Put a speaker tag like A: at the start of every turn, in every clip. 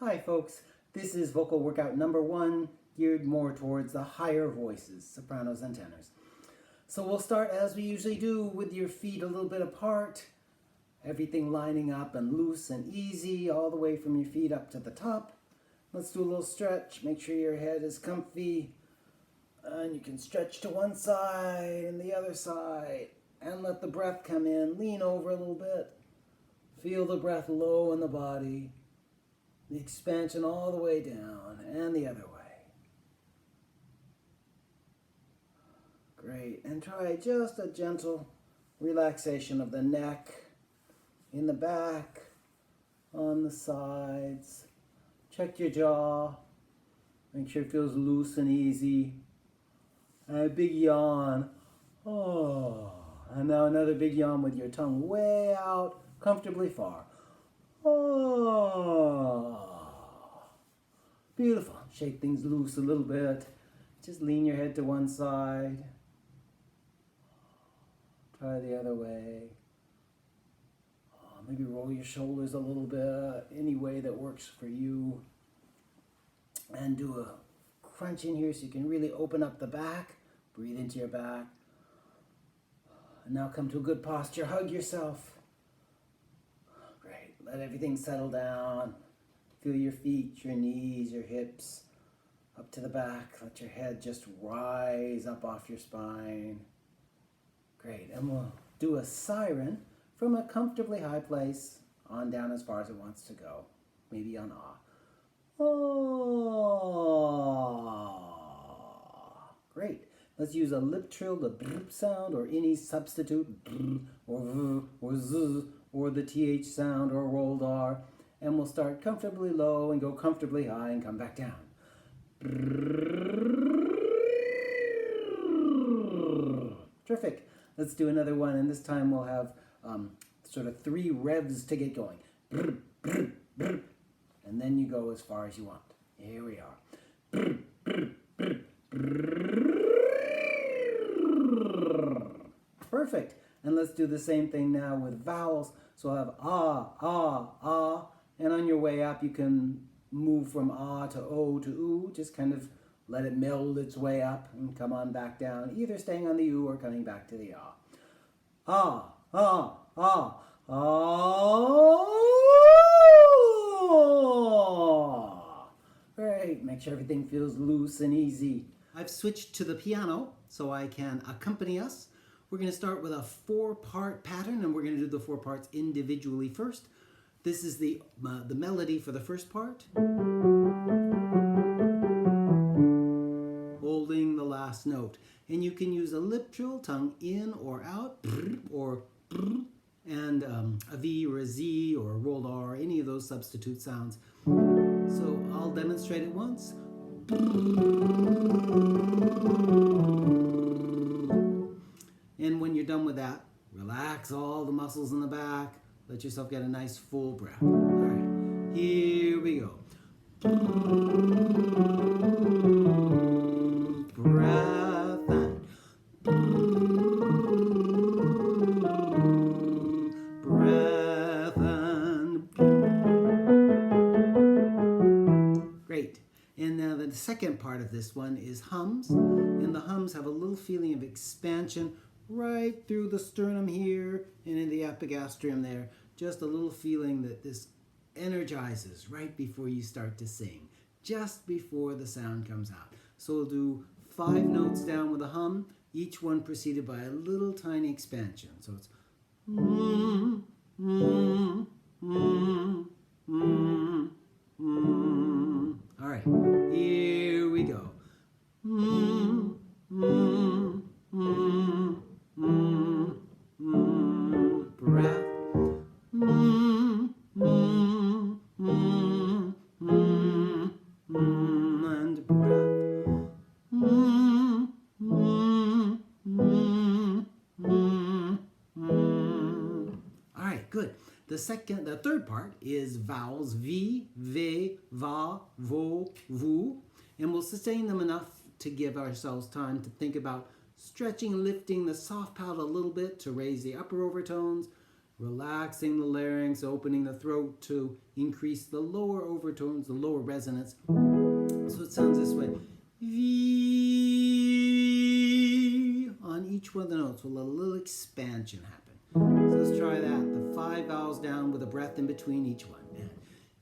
A: Hi folks, this is vocal workout number 1, geared more towards the higher voices, sopranos and tenors. So we'll start as we usually do with your feet a little bit apart, everything lining up and loose and easy all the way from your feet up to the top. Let's do a little stretch, make sure your head is comfy, and you can stretch to one side and the other side, and let the breath come in, lean over a little bit, feel the breath low in the body. The expansion all the way down and the other way. Great. And try just a gentle relaxation of the neck, in the back, on the sides. Check your jaw. Make sure it feels loose and easy. And a big yawn. Oh. And now another big yawn with your tongue way out, comfortably far. Oh, beautiful. Shake things loose a little bit. Just lean your head to one side. Try the other way. Maybe roll your shoulders a little bit, any way that works for you. And do a crunch in here so you can really open up the back. Breathe into your back. And now come to a good posture. Hug yourself. Let everything settle down. Feel your feet, your knees, your hips, up to the back. Let your head just rise up off your spine. Great. And we'll do a siren from a comfortably high place on down as far as it wants to go. Maybe on ah. Oh. Great. Let's use a lip trill, the brr sound, or any substitute, brr, or v, or z, or the th sound, or rolled r. And we'll start comfortably low and go comfortably high and come back down. Terrific. Let's do another one, and this time we'll have sort of 3 revs to get going. And then you go as far as you want. Here we are. Perfect. And let's do the same thing now with vowels. So I'll have ah, ah, ah. And on your way up, you can move from ah to o to oo. Just kind of let it meld its way up and come on back down. Either staying on the oo or coming back to the ah. Ah, ah, ah, ah. Great. Make sure everything feels loose and easy. I've switched to the piano so I can accompany us. We're going to start with a 4-part pattern, and we're going to do the 4 parts individually first. This is the melody for the first part. Holding the last note. And you can use a lip trill, tongue in or out, or and a V or a Z or a rolled R, any of those substitute sounds. So I'll demonstrate it once. And when you're done with that, relax all the muscles in the back. Let yourself get a nice full breath. All right, here we go. Breath and breath and great. And now the second part of this one is hums. And the hums have a little feeling of expansion right through the sternum here and in the epigastrium there. Just a little feeling that this energizes right before you start to sing, just before the sound comes out. So we'll do 5 notes down with a hum, each one preceded by a little tiny expansion. So it's mm, mm, mm, mm, mm. All right, here we go. Mm, mm, mm. Mm, mm, breath. Mm, mm, mm, mm, mm, and breath. Mm, mm, mm, mm, mm. All right, good. The third part is vowels: v, ve, va, vo, vu, and we'll sustain them enough to give ourselves time to think about stretching, lifting the soft palate a little bit to raise the upper overtones, relaxing the larynx, opening the throat to increase the lower overtones, the lower resonance. So it sounds this way. V. On each one of the notes will let a little expansion happen. So let's try that. The 5 vowels down with a breath in between each one. And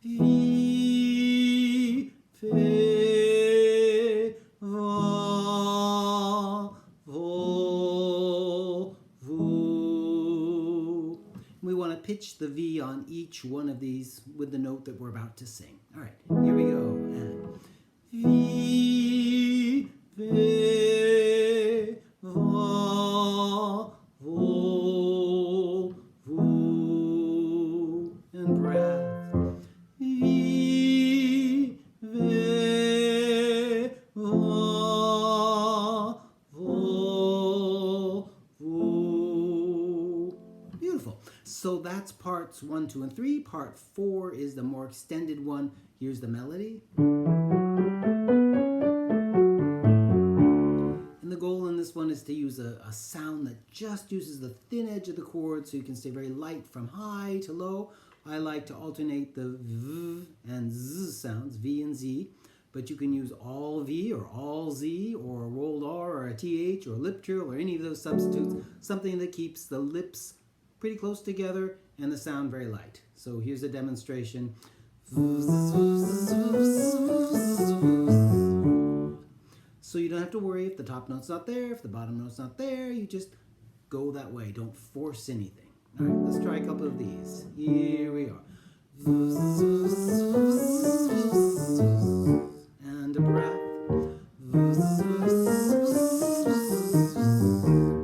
A: V, fe, va, vo, vu. We want to pitch the V on each one of these with the note that we're about to sing. All right, here we go. And V, fe, va, vo, vu. And breath. V, ve, va, vo, vu. Beautiful. So that's parts 1, 2, and 3. Part 4 is the more extended one. Here's the melody. And the goal in this one is to use a sound that just uses the thin edge of the chord so you can stay very light from high to low. I like to alternate the V and Z sounds, V and Z, but you can use all V or all Z or a rolled R or a TH or a lip trill or any of those substitutes, something that keeps the lips pretty close together and the sound very light. So here's a demonstration. So you don't have to worry if the top note's not there, if the bottom note's not there, you just go that way. Don't force anything. All right, let's try a couple of these. Here we are. And a breath.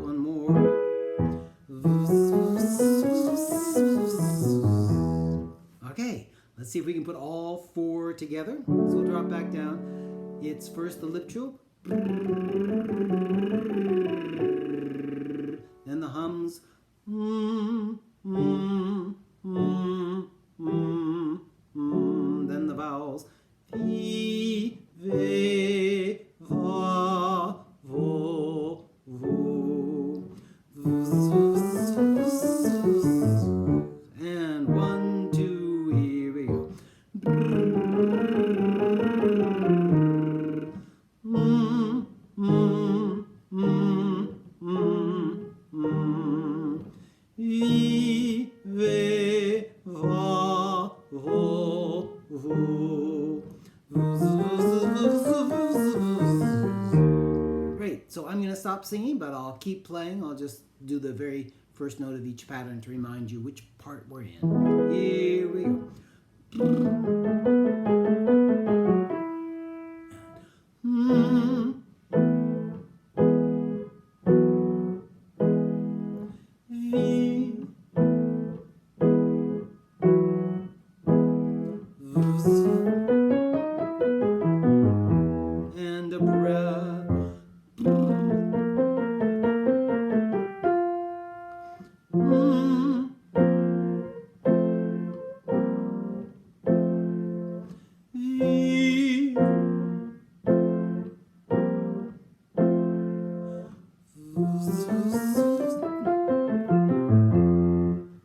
A: One more. Okay, let's see if we can put all 4 together. So we'll drop back down. It's first the lip trill. Then the hums. Then the vowels. Fi, ve, va, vo, vu. And 1, 2, here we go. Vi, ve, va, vo, vu. Great, so I'm going to stop singing, but I'll keep playing. I'll just do the very first note of each pattern to remind you which part we're in. Here we go. And a breath.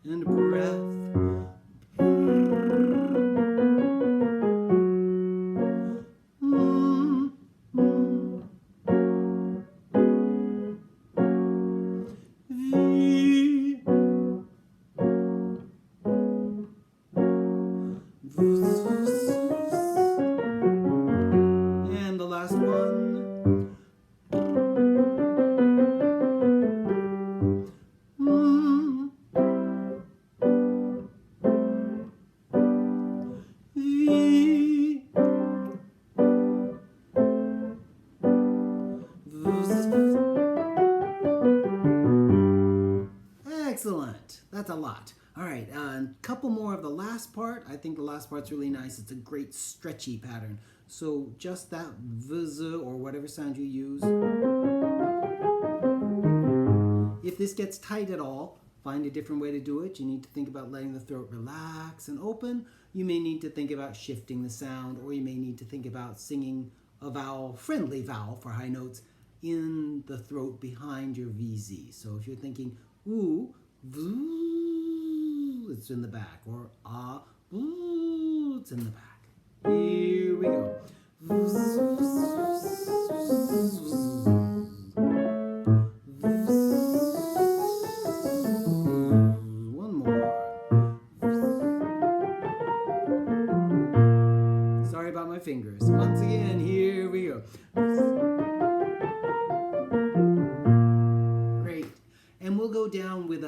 A: And breath. And the last one. Excellent. That's a lot. All right, a couple more of the last part. I think the last part's really nice. It's a great stretchy pattern. So just that vz or whatever sound you use. If this gets tight at all, find a different way to do it. You need to think about letting the throat relax and open. You may need to think about shifting the sound, or you may need to think about singing a vowel, friendly vowel for high notes, in the throat behind your VZ. So if you're thinking, ooh, voo, it's in the back. Or it's in the back. Here we go. One more. Sorry about my fingers. Once again, here we go. Great. And we'll go down with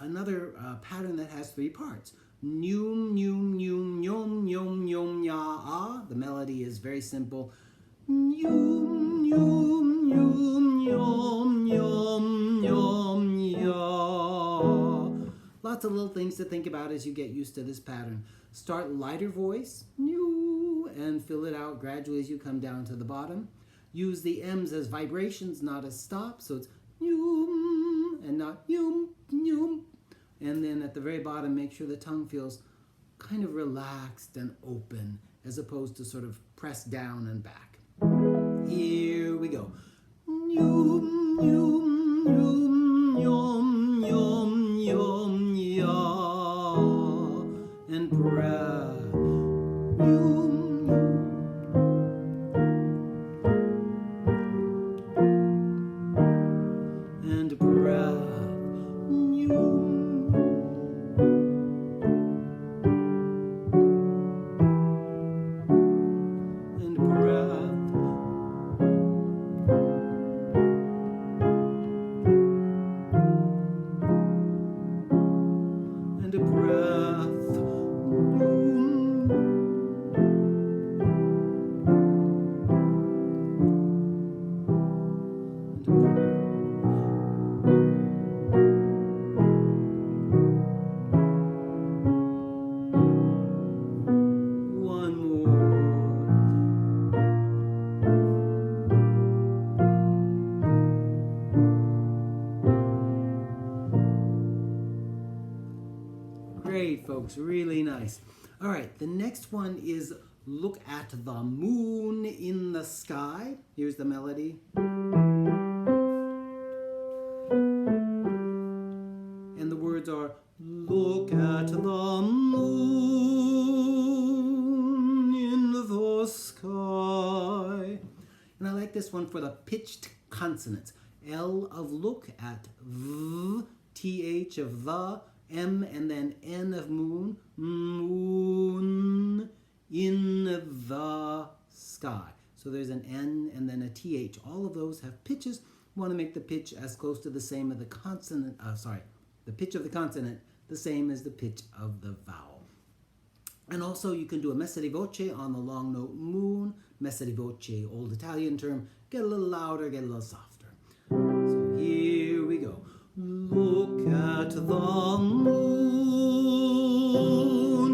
A: another pattern that has 3 parts. Nyum, nyum, nyum, nyum, nyum, nyum, ya, ah. The melody is very simple. Nyum, nyum, nyum, nyum, nyum, nyum, ya. Lots of little things to think about as you get used to this pattern. Start lighter voice, nyu, and fill it out gradually as you come down to the bottom. Use the M's as vibrations, not as stops. So it's nyum and not yum, nyum. And then at the very bottom, make sure the tongue feels kind of relaxed and open as opposed to sort of pressed down and back. Here we go. Nyum, nyum, nyum, nyum, nyum, nyum, ya. And breath. Nyum, and breath. Nyum. Great, folks, really nice. All right, the next one is Look at the Moon in the Sky. Here's the melody. And the words are, look at the moon in the sky. And I like this one for the pitched consonants. L of look at V, TH of the, M and then N of moon, moon in the sky. So there's an N and then a TH. All of those have pitches. You want to make the pitch as close to the same of the consonant, the pitch of the consonant, the same as the pitch of the vowel. And also you can do a messa di voce on the long note moon, messa di voce, old Italian term, get a little louder, get a little softer. So here we go. Look at the moon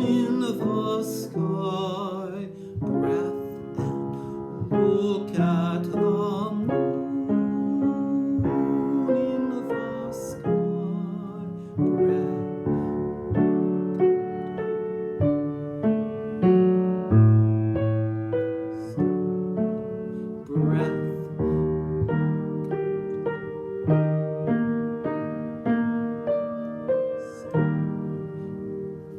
A: in the sky, breath, and look at the moon in the sky, breath.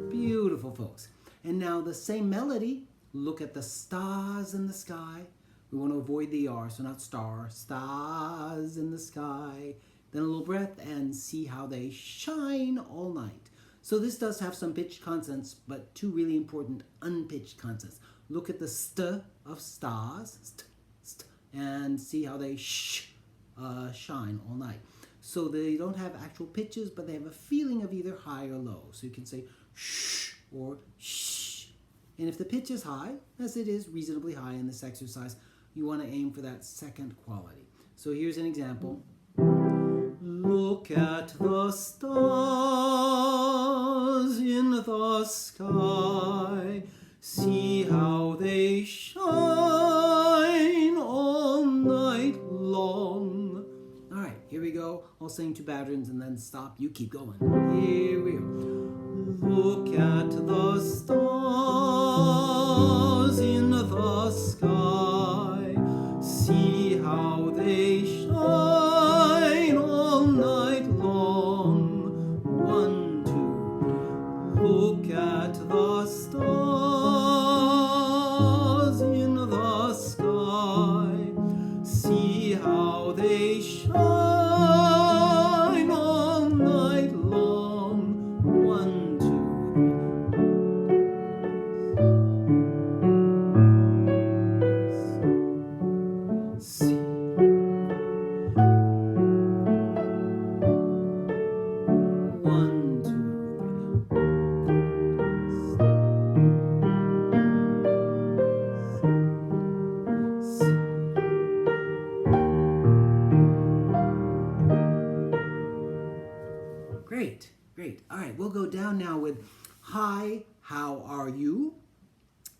A: Beautiful, folks. And now the same melody, look at the stars in the sky. We want to avoid the R, so not star, stars in the sky. Then a little breath and see how they shine all night. So this does have some pitched consonants, but 2 really important unpitched consonants. Look at the st of stars, st, and see how they shine all night. So they don't have actual pitches, but they have a feeling of either high or low. So you can say shh or shh. And if the pitch is high, as it is reasonably high in this exercise, you want to aim for that second quality. So here's an example. Look at the stars in the sky. See how they shine all night long. All right, here we go. I'll sing 2 patterns and then stop. You keep going. Here we go. Look at the stars in the sky. See how they shine all night long. 1, 2.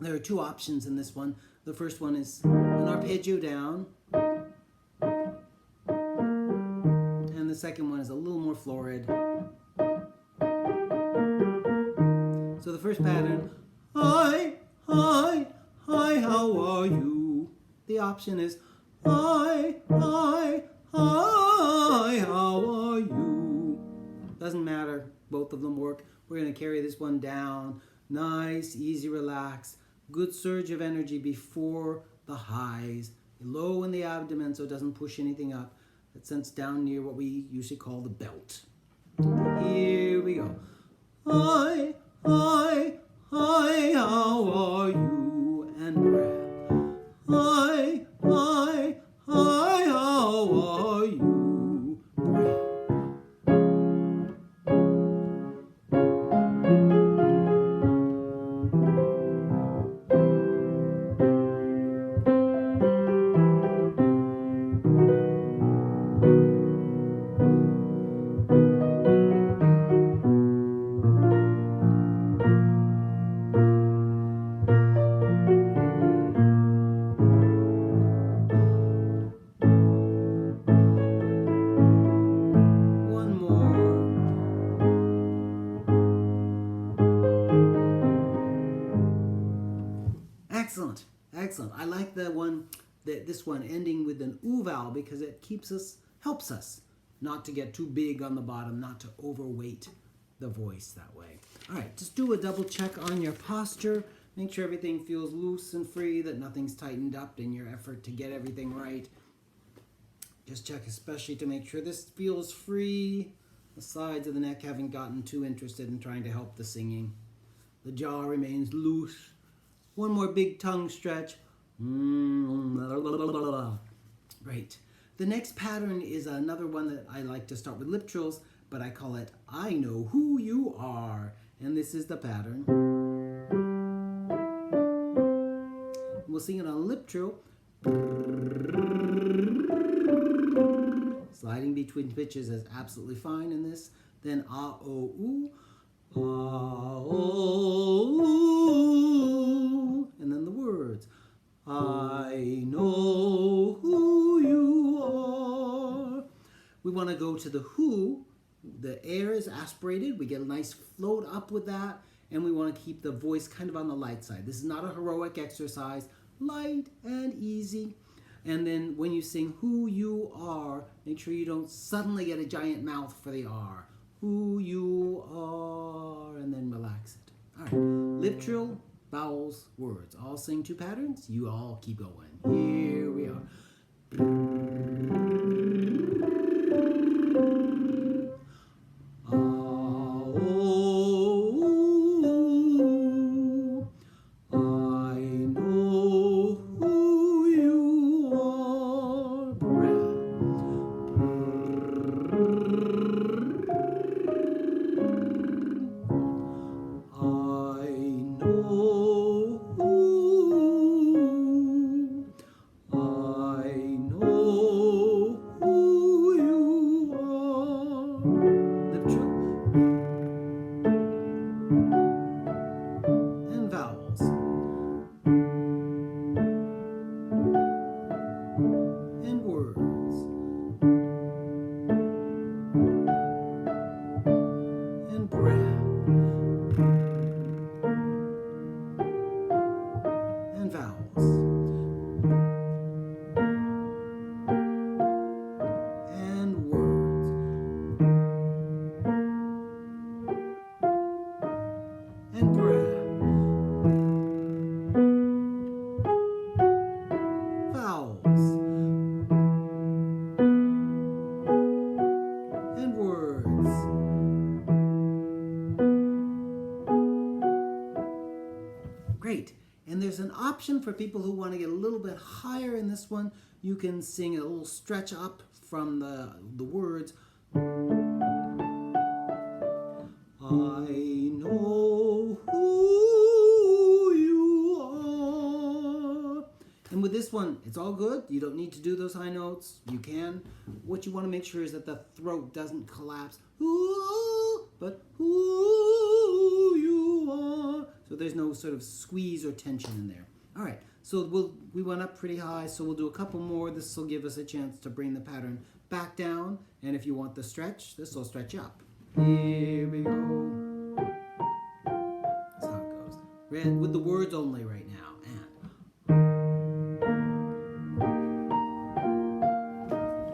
A: There are two options in this one. The first one is an arpeggio down, and the second one is a little more florid. So the first pattern, hi, hi, hi, how are you? The option is, hi, hi, hi, how are you? Doesn't matter, both of them work. We're going to carry this one down, nice, easy, relaxed, good surge of energy before the highs, low in the abdomen so it doesn't push anything up. It sends down near what we usually call the belt. Here we go. Hi, hi, hi, how are you? And breath. Hi, hi, hi, how are you? Breath. One more. Excellent, excellent. I like this one ending with an oo vowel because it helps us not to get too big on the bottom, not to overweight the voice that way. All right, just do a double check on your posture. Make sure everything feels loose and free, that nothing's tightened up in your effort to get everything right. Just check especially to make sure this feels free. The sides of the neck haven't gotten too interested in trying to help the singing. The jaw remains loose. One more big tongue stretch. Great. The next pattern is another one that I like to start with lip trills, but I call it I Know Who You Are. And this is the pattern. We'll sing it on a lip trill. Sliding between pitches is absolutely fine in this. Then ah, oh, ooh. Ah, oh, ooh. And then the words. I know who you are. We want to go to the who. The air is aspirated. We get a nice float up with that. And we want to keep the voice kind of on the light side. This is not a heroic exercise. Light and easy. And then when you sing who you are, make sure you don't suddenly get a giant mouth for the R. Who you are, and then relax it. All right, lip trill, vowels, words. I'll sing two patterns. You all keep going. Here we are. Great. And there's an option for people who want to get a little bit higher in this one. You can sing a little stretch up from the words. I know who you are. And with this one, it's all good. You don't need to do those high notes. You can. What you want to make sure is that the throat doesn't collapse. Ooh, but who you are. So there's no sort of squeeze or tension in there. All right, so we went up pretty high, so we'll do a couple more. This will give us a chance to bring the pattern back down, and if you want the stretch, this will stretch up. Here we go. That's how it goes. Red with the words only right now.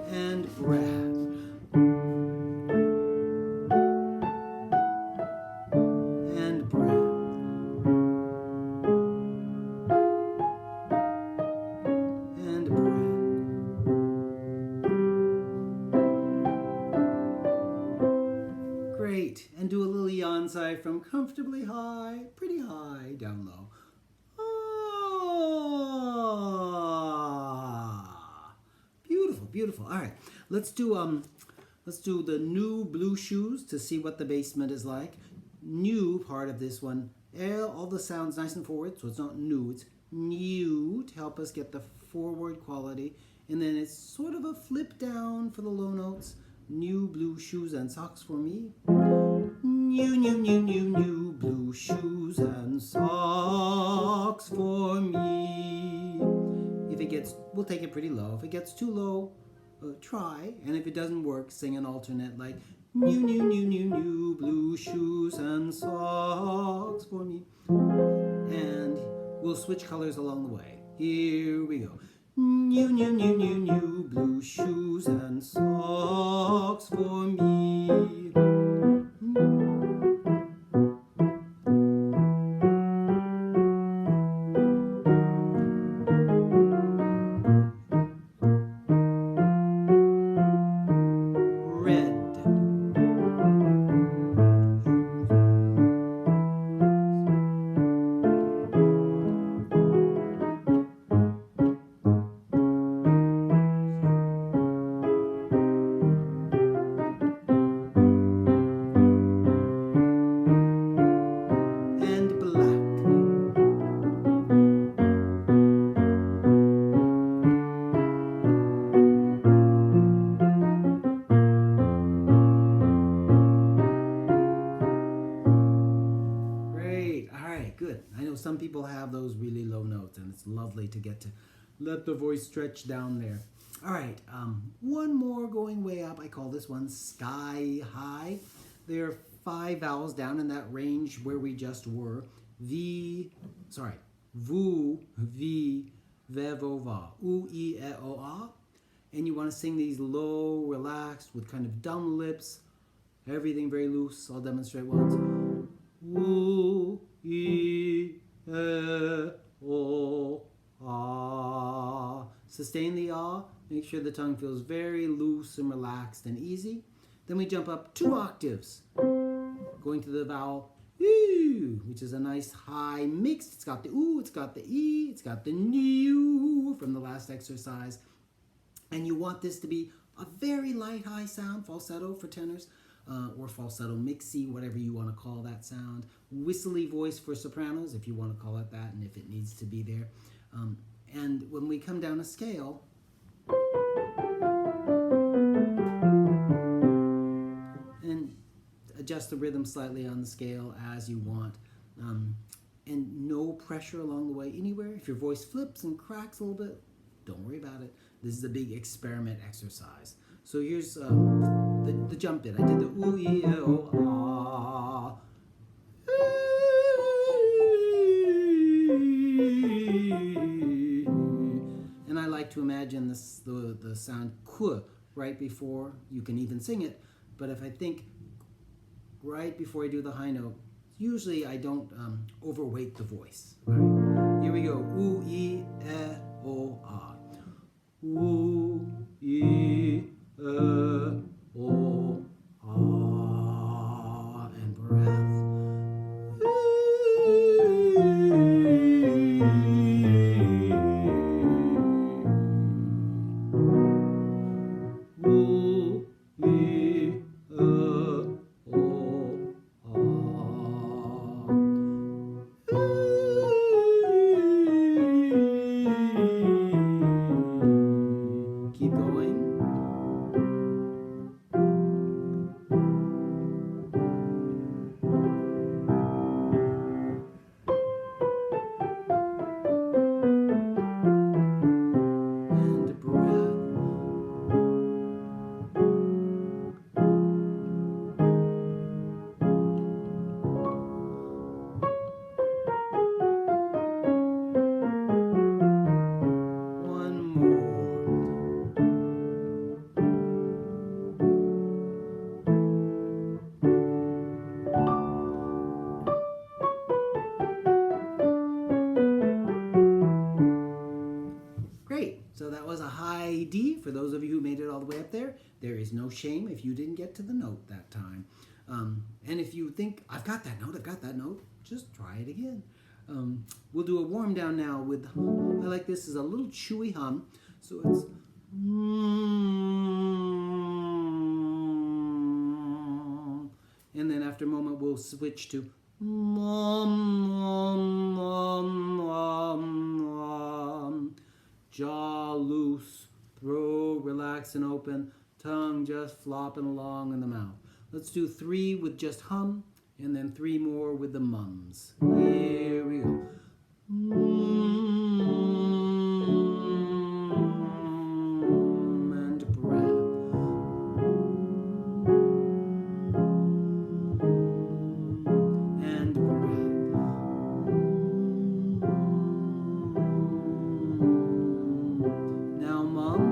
A: And breath. And breath. And breath. Great. And do a little yawn side from comfortably high, pretty high, down low. Ah. Beautiful, beautiful. All right. Let's do the new blue shoes to see what the basement is like. New part of this one. All the sounds nice and forward, so it's not new, it's new to help us get the forward quality. And then it's sort of a flip down for the low notes. New blue shoes and socks for me. New, new, new, new, new blue shoes and socks for me. If it gets, we'll take it pretty low. If it gets too low, try. And if it doesn't work, sing an alternate like new, new, new, new, new blue shoes and socks for me. And we'll switch colors along the way. Here we go. New, new, new, new, new blue shoes and socks for me. Some people have those really low notes, and it's lovely to get to let the voice stretch down there. All right, one more going way up. I call this one sky high. There are 5 vowels down in that range where we just were. Vu, vi, ve, vo, va. U, I, E, O, A. And you want to sing these low, relaxed, with kind of dumb lips. Everything very loose. I'll demonstrate once. U, I, O, ah. Sustain the ah. Make sure the tongue feels very loose and relaxed and easy. Then we jump up 2 octaves, going to the vowel oo, which is a nice high mix. It's got the oo, it's got the e, it's got the new from the last exercise. And you want this to be a very light high sound, falsetto for tenors. Or falsetto mixy, whatever you want to call that sound. Whistly voice for sopranos, if you want to call it that, and if it needs to be there. And when we come down a scale, and adjust the rhythm slightly on the scale as you want. And no pressure along the way anywhere. If your voice flips and cracks a little bit, don't worry about it. This is a big experiment exercise. So here's the jump bit. I did the oo, e, o, ah. And I like to imagine this, the sound ku right before. You can even sing it. But if I think right before I do the high note, usually I don't overweight the voice. Right? Here we go. Oo, e, o, ah. Oo, e, o, ah, and breath. O, e, o, ah. D. For those of you who made it all the way up there, there is no shame if you didn't get to the note that time. And if you think, I've got that note, just try it again. We'll do a warm down now with hum. I like this as a little chewy hum. So it's and then after a moment we'll switch to jaw loose, throat relaxed and open, tongue just flopping along in the mouth. Let's do 3 with just hum, and then 3 more with the mums. Here we go. And breath. And breath. Now mum.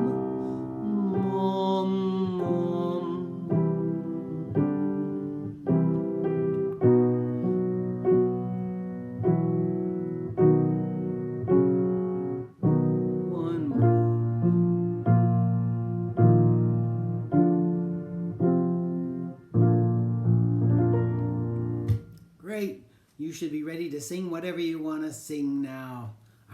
A: Mum, mum. One more. Great. You should be ready to sing whatever you want to sing now.